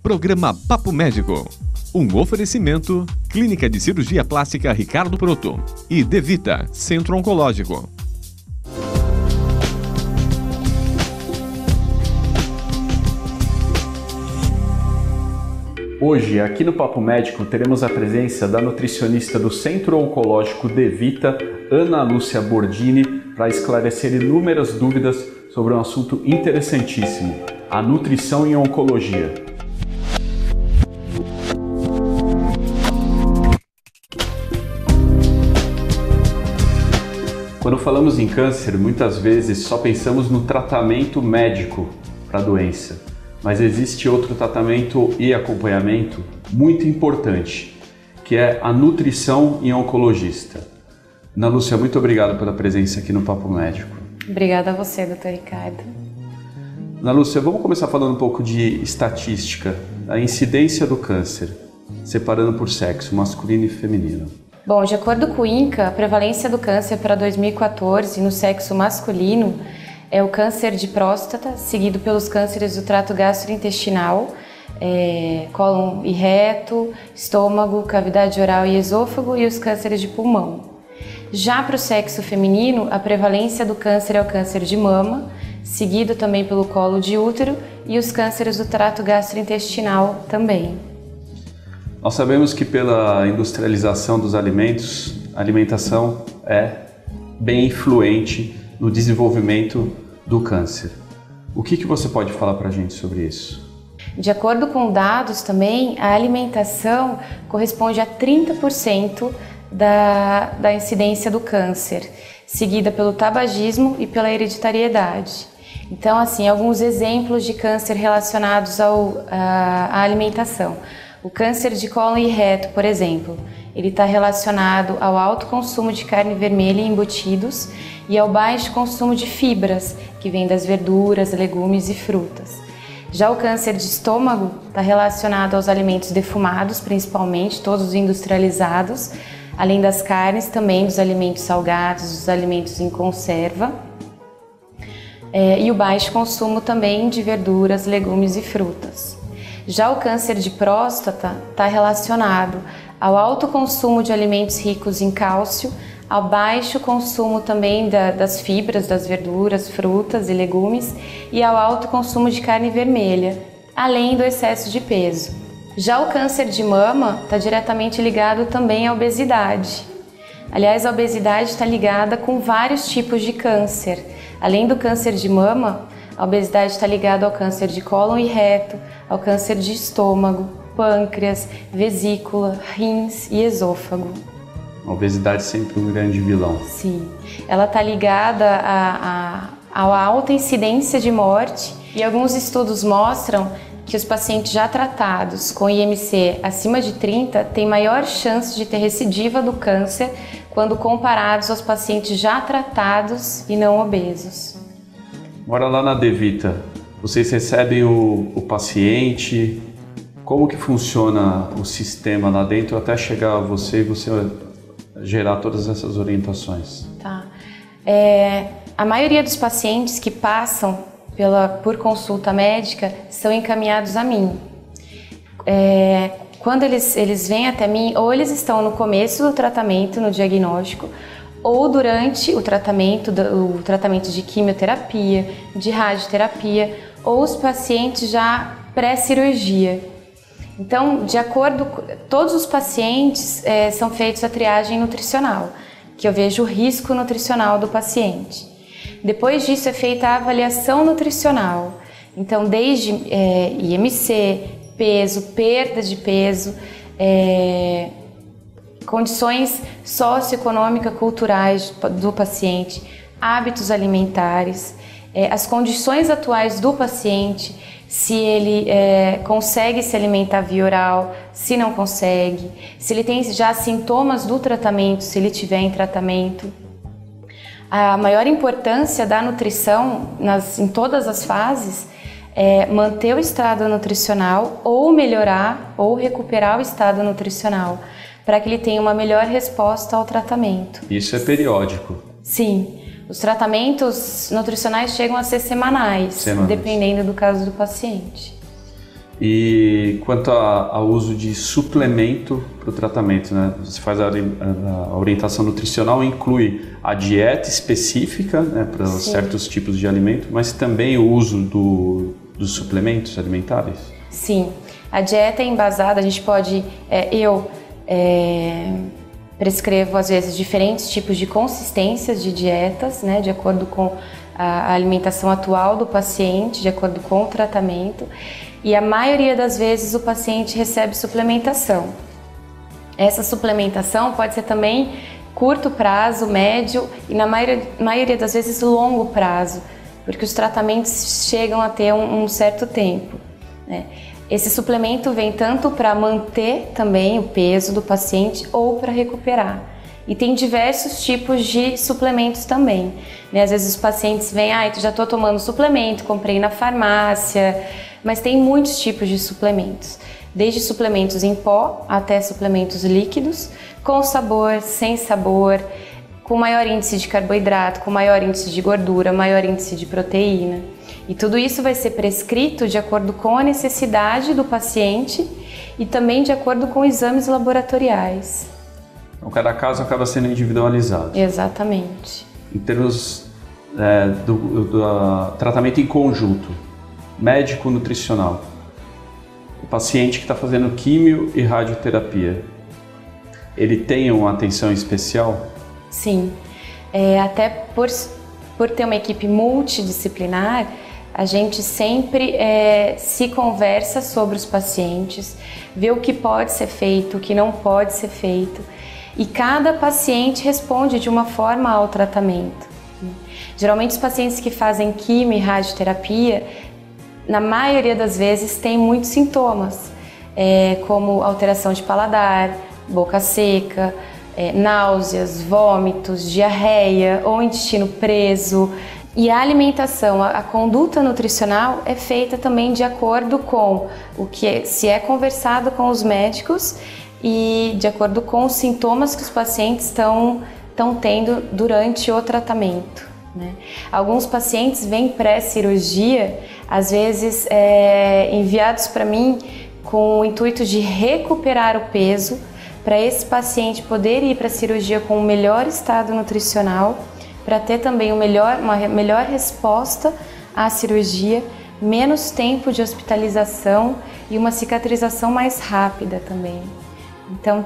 Programa Papo Médico. Um oferecimento, Clínica de Cirurgia Plástica Ricardo Proto e Devita, Centro Oncológico. Hoje, aqui no Papo Médico, teremos a presença da nutricionista do Centro Oncológico Devita, Ana Lúcia Bordini, para esclarecer inúmeras dúvidas sobre um assunto interessantíssimo, a nutrição em oncologia. Quando falamos em câncer, muitas vezes só pensamos no tratamento médico para a doença, mas existe outro tratamento e acompanhamento muito importante, que é a nutrição em oncologista. Ana Lúcia, muito obrigado pela presença aqui no Papo Médico. Obrigada a você, Dr. Ricardo. Ana Lúcia, vamos começar falando um pouco de estatística, a incidência do câncer, separando por sexo, masculino e feminino. Bom, de acordo com o INCA, a prevalência do câncer para 2014 no sexo masculino é o câncer de próstata, seguido pelos cânceres do trato gastrointestinal, cólon e reto, estômago, cavidade oral e esôfago e os cânceres de pulmão. Já para o sexo feminino, a prevalência do câncer é o câncer de mama, seguido também pelo colo de útero e os cânceres do trato gastrointestinal também. Nós sabemos que pela industrialização dos alimentos, a alimentação é bem influente no desenvolvimento do câncer. O que você pode falar para a gente sobre isso? De acordo com dados também, a alimentação corresponde a 30% da incidência do câncer, seguida pelo tabagismo e pela hereditariedade. Então, assim, alguns exemplos de câncer relacionados à alimentação. O câncer de cólon e reto, por exemplo, ele está relacionado ao alto consumo de carne vermelha e embutidos e ao baixo consumo de fibras, que vem das verduras, legumes e frutas. Já o câncer de estômago está relacionado aos alimentos defumados, principalmente, todos os industrializados, além das carnes, também dos alimentos salgados, dos alimentos em conserva. E o baixo consumo também de verduras, legumes e frutas. Já o câncer de próstata está relacionado ao alto consumo de alimentos ricos em cálcio, ao baixo consumo também das fibras, das verduras, frutas e legumes e ao alto consumo de carne vermelha, além do excesso de peso. Já o câncer de mama está diretamente ligado também à obesidade. Aliás, a obesidade está ligada com vários tipos de câncer. Além do câncer de mama, a obesidade está ligada ao câncer de cólon e reto, ao câncer de estômago, pâncreas, vesícula, rins e esôfago. A obesidade é sempre um grande vilão. Sim, ela está ligada à alta incidência de morte e alguns estudos mostram que os pacientes já tratados com IMC acima de 30 têm maior chance de ter recidiva do câncer quando comparados aos pacientes já tratados e não obesos. Agora lá na Devita, vocês recebem o paciente, como que funciona o sistema lá dentro até chegar a você e você gerar todas essas orientações? Tá. A maioria dos pacientes que passam por consulta médica são encaminhados a mim. Quando eles vêm até mim, ou eles estão no começo do tratamento, no diagnóstico, ou durante o tratamento de quimioterapia, de radioterapia, ou os pacientes já pré-cirurgia. Então, todos os pacientes são feitos a triagem nutricional, que eu vejo o risco nutricional do paciente. Depois disso é feita a avaliação nutricional, então desde IMC, peso, perda de peso, condições socioeconômicas, culturais do paciente, hábitos alimentares, as condições atuais do paciente, se ele consegue se alimentar via oral, se não consegue, se ele tem já sintomas do tratamento, se ele tiver em tratamento. A maior importância da nutrição em todas as fases é manter o estado nutricional ou melhorar ou recuperar o estado nutricional, para que ele tenha uma melhor resposta ao tratamento. Isso é periódico? Sim. Os tratamentos nutricionais chegam a ser semanais, dependendo do caso do paciente. E quanto ao uso de suplemento para o tratamento, né? Você faz a orientação nutricional, inclui a dieta específica, né, para certos tipos de alimento, mas também o uso dos suplementos alimentares? Sim, a dieta é embasada, a gente pode, prescrevo às vezes diferentes tipos de consistências de dietas, né, de acordo com a alimentação atual do paciente, de acordo com o tratamento, e a maioria das vezes o paciente recebe suplementação. Essa suplementação pode ser também curto prazo, médio e na maioria das vezes longo prazo, porque os tratamentos chegam a ter um certo tempo, né? Esse suplemento vem tanto para manter também o peso do paciente ou para recuperar. E tem diversos tipos de suplementos também, né? Às vezes os pacientes vêm, já estou tomando suplemento, comprei na farmácia, mas tem muitos tipos de suplementos. Desde suplementos em pó até suplementos líquidos, com sabor, sem sabor, com maior índice de carboidrato, com maior índice de gordura, maior índice de proteína. E tudo isso vai ser prescrito de acordo com a necessidade do paciente e também de acordo com exames laboratoriais. Então, cada caso acaba sendo individualizado. Exatamente. Em termos do tratamento em conjunto, médico-nutricional, o paciente que está fazendo químio e radioterapia, ele tem uma atenção especial? Sim, até por ter uma equipe multidisciplinar, a gente sempre se conversa sobre os pacientes, vê o que pode ser feito, o que não pode ser feito, e cada paciente responde de uma forma ao tratamento. Geralmente os pacientes que fazem quimio e radioterapia, na maioria das vezes têm muitos sintomas, como alteração de paladar, boca seca, náuseas, vômitos, diarreia ou intestino preso. E a alimentação, a conduta nutricional é feita também de acordo com o que se é conversado com os médicos e de acordo com os sintomas que os pacientes estão tendo durante o tratamento, né? Alguns pacientes vêm pré-cirurgia, às vezes enviados para mim com o intuito de recuperar o peso, para esse paciente poder ir para a cirurgia com um melhor estado nutricional, para ter também uma melhor resposta à cirurgia, menos tempo de hospitalização e uma cicatrização mais rápida também. Então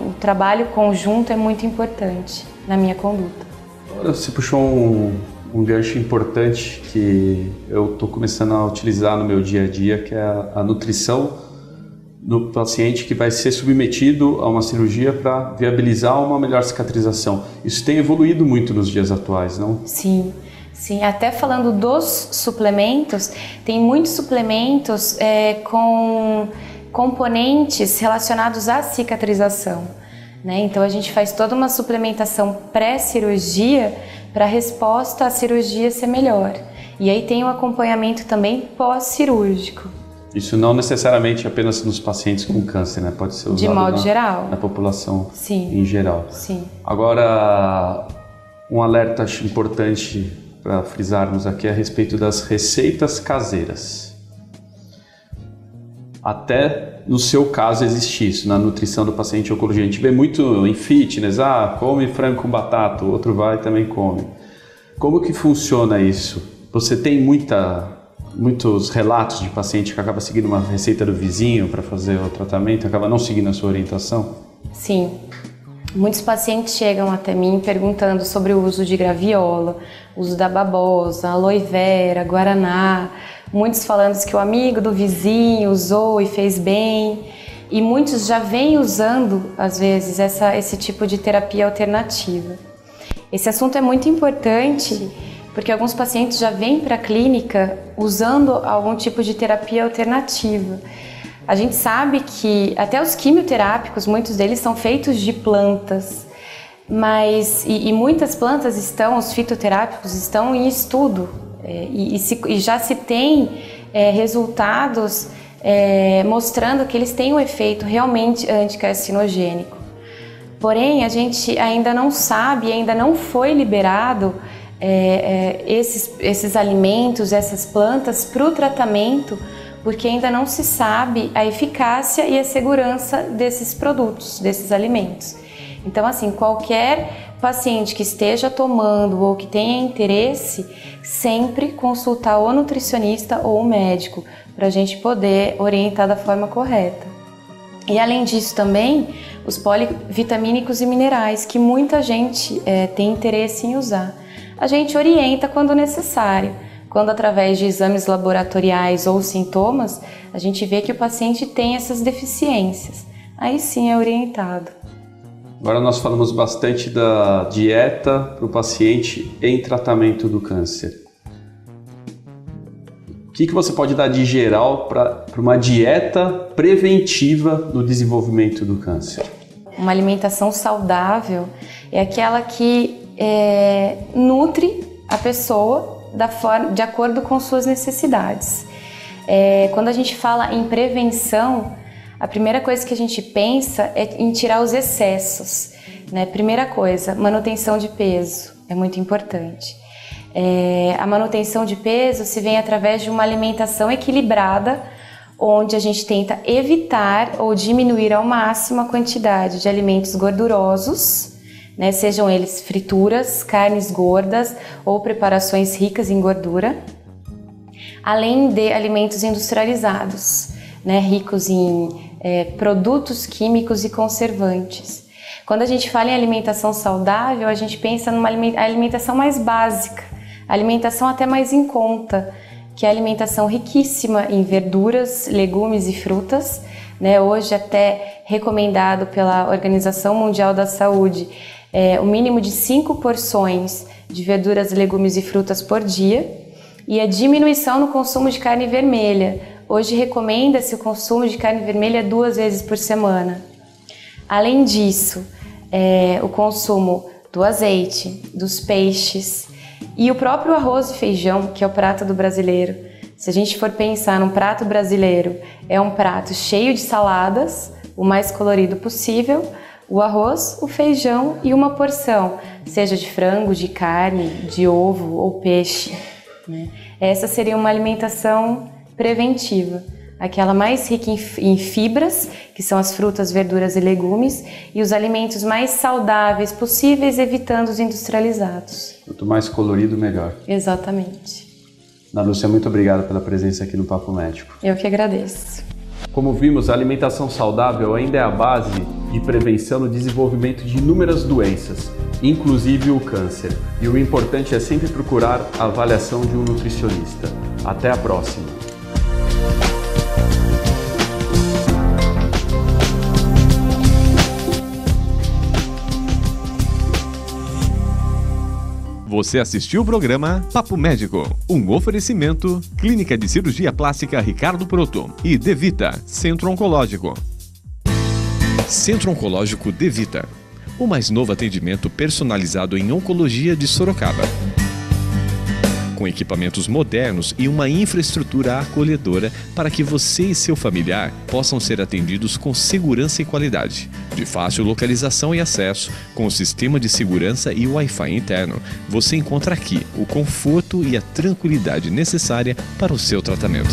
o trabalho conjunto é muito importante na minha conduta. Agora você puxou um gancho importante que eu estou começando a utilizar no meu dia a dia, que é a nutrição do paciente que vai ser submetido a uma cirurgia para viabilizar uma melhor cicatrização. Isso tem evoluído muito nos dias atuais, não? Sim, até falando dos suplementos, tem muitos suplementos com componentes relacionados à cicatrização, né? Então a gente faz toda uma suplementação pré-cirurgia para a resposta à cirurgia ser melhor. E aí tem o acompanhamento também pós-cirúrgico. Isso não necessariamente apenas nos pacientes com câncer, né? Pode ser usado de modo geral, na população Sim. em geral. Sim. Agora, um alerta importante para frisarmos aqui a respeito das receitas caseiras. Até no seu caso existe isso, na nutrição do paciente oncologia. A gente vê muito em fitness, come frango com batata, o outro vai e também come. Como que funciona isso? Você tem muitos relatos de paciente que acaba seguindo uma receita do vizinho para fazer o tratamento, acaba não seguindo a sua orientação? Sim. Muitos pacientes chegam até mim perguntando sobre o uso de graviola, uso da babosa, aloe vera, guaraná, muitos falando que o amigo do vizinho usou e fez bem, e muitos já vêm usando, às vezes, esse tipo de terapia alternativa. Esse assunto é muito importante porque alguns pacientes já vêm para a clínica usando algum tipo de terapia alternativa. A gente sabe que até os quimioterápicos, muitos deles são feitos de plantas, mas e muitas plantas os fitoterápicos estão em estudo e já se tem resultados mostrando que eles têm um efeito realmente anticarcinogênico. Porém, a gente ainda não sabe, ainda não foi liberado esses alimentos, essas plantas para o tratamento porque ainda não se sabe a eficácia e a segurança desses produtos, desses alimentos. Então, assim, qualquer paciente que esteja tomando ou que tenha interesse, sempre consultar o nutricionista ou o médico, para a gente poder orientar da forma correta. E além disso também, os polivitamínicos e minerais, que muita gente tem interesse em usar. A gente orienta quando necessário. Quando através de exames laboratoriais ou sintomas, a gente vê que o paciente tem essas deficiências. Aí sim é orientado. Agora nós falamos bastante da dieta para o paciente em tratamento do câncer. O que você pode dar de geral para uma dieta preventiva no desenvolvimento do câncer? Uma alimentação saudável é aquela que nutre a pessoa de acordo com suas necessidades. Quando a gente fala em prevenção, a primeira coisa que a gente pensa é em tirar os excessos, né? Primeira coisa, manutenção de peso é muito importante. A manutenção de peso se vem através de uma alimentação equilibrada, onde a gente tenta evitar ou diminuir ao máximo a quantidade de alimentos gordurosos, né? Sejam eles frituras, carnes gordas ou preparações ricas em gordura, além de alimentos industrializados, né? Ricos em produtos químicos e conservantes. Quando a gente fala em alimentação saudável, a gente pensa numa alimentação mais básica, alimentação até mais em conta, que é a alimentação riquíssima em verduras, legumes e frutas, né? Hoje até recomendado pela Organização Mundial da Saúde, o mínimo de 5 porções de verduras, legumes e frutas por dia, e a diminuição no consumo de carne vermelha. Hoje recomenda-se o consumo de carne vermelha 2 vezes por semana. Além disso, o consumo do azeite, dos peixes e o próprio arroz e feijão, que é o prato do brasileiro. Se a gente for pensar num prato brasileiro, é um prato cheio de saladas, o mais colorido possível, o arroz, o feijão e uma porção, seja de frango, de carne, de ovo ou peixe, né? Essa seria uma alimentação preventiva, aquela mais rica em fibras, que são as frutas, verduras e legumes, e os alimentos mais saudáveis possíveis, evitando os industrializados. Quanto mais colorido, melhor. Exatamente. Ana Lúcia, muito obrigado pela presença aqui no Papo Médico. Eu que agradeço. Como vimos, a alimentação saudável ainda é a base de prevenção no desenvolvimento de inúmeras doenças, inclusive o câncer. E o importante é sempre procurar a avaliação de um nutricionista. Até a próxima! Você assistiu o programa Papo Médico, um oferecimento Clínica de Cirurgia Plástica Ricardo Proto e Devita, Centro Oncológico. Centro Oncológico Devita, o mais novo atendimento personalizado em oncologia de Sorocaba. Com equipamentos modernos e uma infraestrutura acolhedora para que você e seu familiar possam ser atendidos com segurança e qualidade. De fácil localização e acesso, com o sistema de segurança e Wi-Fi interno, você encontra aqui o conforto e a tranquilidade necessária para o seu tratamento.